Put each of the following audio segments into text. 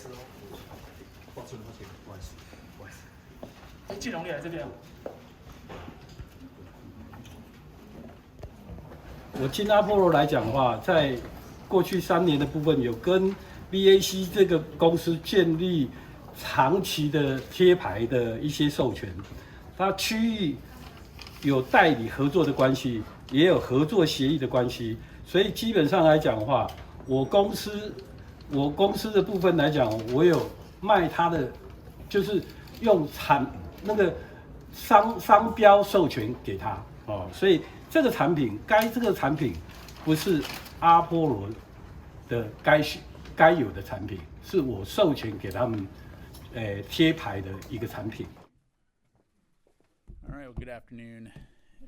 思哦。抱歉，不好意思，不好意思。哎，季龙你来这边。我进阿波罗来讲的话，在过去3年的部分，有跟 BAC 这个公司建立长期的贴牌的一些授权，它区域有代理合作的关系，也有合作协议的关系，所以基本上来讲的话，我公司的部分来讲，我有卖它的，就是用那个商标授权给他哦，所以这个产品不是阿波罗的该有的产品，是我授权给他们贴牌的一个产品。All right, well, good afternoon,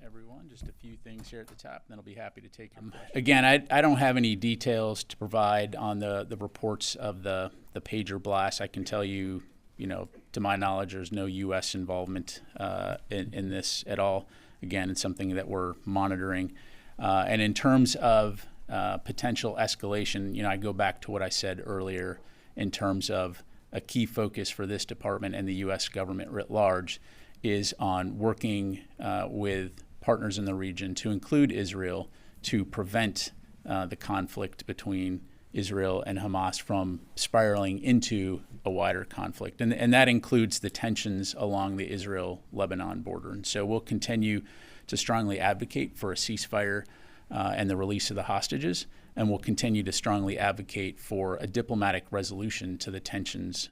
everyone. Just a few things here at the top, and then I'll be happy to take them. Again, I don't have any details to provide on the reports of the pager blast. I can tell you, to my knowledge, there's no U.S. involvement in this at all. Again, it's something that we're monitoring. And in terms of potential escalation, I go back to what I said earlier in terms of a key focus for this department and the U.S. government writ large is on working with partners in the region, to include Israel, to prevent the conflict between Israel and Hamas from spiraling into a wider conflict. And that includes the tensions along the Israel-Lebanon border. And so we'll continue to strongly advocate for a ceasefire and the release of the hostages, and we'll continue to strongly advocate for a diplomatic resolution to the tensions